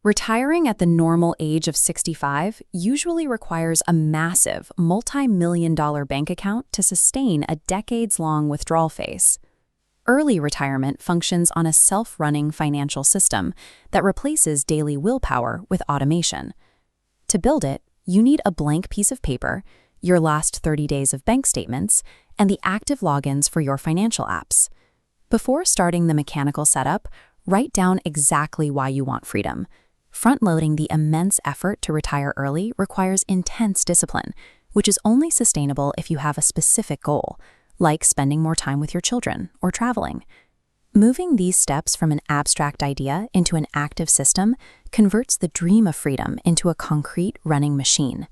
Retiring at the normal age of 65 usually requires a massive, multi-million-dollar bank account to sustain a decades-long withdrawal phase. Early retirement functions on a self-running financial system that replaces daily willpower with automation. To build it, you need a blank piece of paper, your last 30 days of bank statements, and the active logins for your financial apps. Before starting the mechanical setup, write down exactly why you want freedom. Front-loading the immense effort to retire early requires intense discipline, which is only sustainable if you have a specific goal, like spending more time with your children or traveling. Moving these steps from an abstract idea into an active system converts the dream of freedom into a concrete running machine.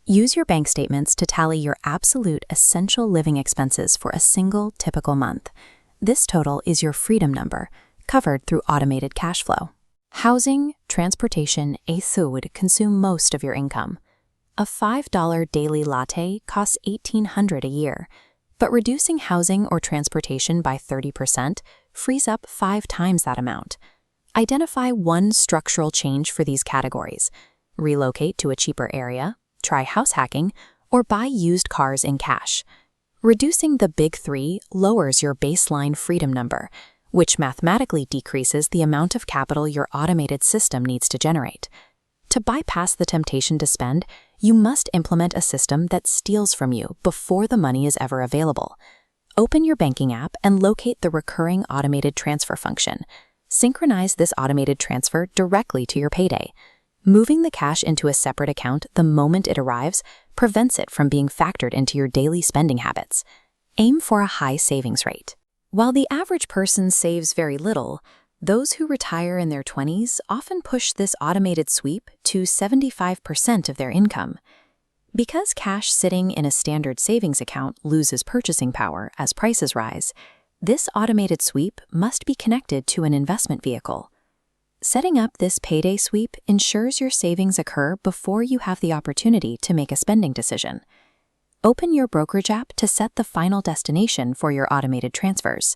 Use your bank statements to tally your absolute essential living expenses for a single typical month. This total is your freedom number, covered through automated cash flow. Housing, transportation, and food consume most of your income. A $5 daily latte costs $1,800 a year, but reducing housing or transportation by 30% frees up 5 times that amount. Identify one structural change for these categories. Relocate to a cheaper area, try house hacking, or buy used cars in cash. Reducing the big 3 lowers your baseline freedom number, which mathematically decreases the amount of capital your automated system needs to generate. To bypass the temptation to spend, you must implement a system that steals from you before the money is ever available. Open your banking app and locate the recurring automated transfer function. Synchronize this automated transfer directly to your payday. Moving the cash into a separate account the moment it arrives prevents it from being factored into your daily spending habits. Aim for a high savings rate. While the average person saves very little, those who retire in their 20s often push this automated sweep to 75% of their income. Because cash sitting in a standard savings account loses purchasing power as prices rise, this automated sweep must be connected to an investment vehicle. Setting up this payday sweep ensures your savings occur before you have the opportunity to make a spending decision. Open your brokerage app to set the final destination for your automated transfers.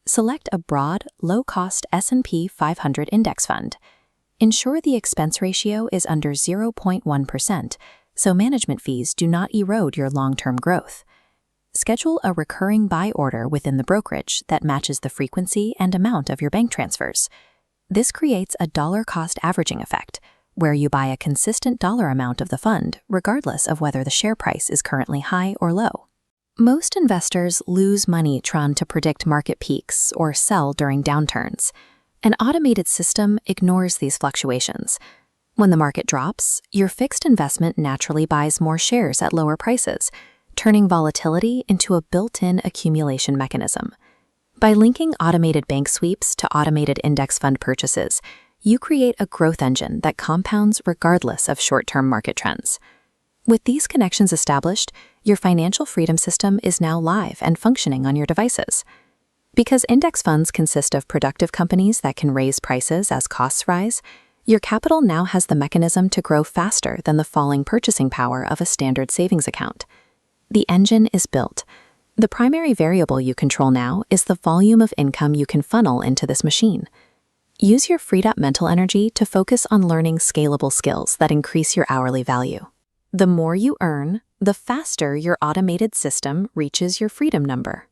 Select a broad, low-cost S&P 500 index fund. Ensure the expense ratio is under 0.1%, so management fees do not erode your long-term growth. Schedule a recurring buy order within the brokerage that matches the frequency and amount of your bank transfers. This creates a dollar-cost averaging effect, where you buy a consistent dollar amount of the fund, regardless of whether the share price is currently high or low. Most investors lose money trying to predict market peaks or sell during downturns. An automated system ignores these fluctuations. When the market drops, your fixed investment naturally buys more shares at lower prices, turning volatility into a built-in accumulation mechanism. By linking automated bank sweeps to automated index fund purchases, you create a growth engine that compounds regardless of short-term market trends. With these connections established, your financial freedom system is now live and functioning on your devices. Because index funds consist of productive companies that can raise prices as costs rise, your capital now has the mechanism to grow faster than the falling purchasing power of a standard savings account. The engine is built. The primary variable you control now is the volume of income you can funnel into this machine. Use your freed-up mental energy to focus on learning scalable skills that increase your hourly value. The more you earn, the faster your automated system reaches your freedom number.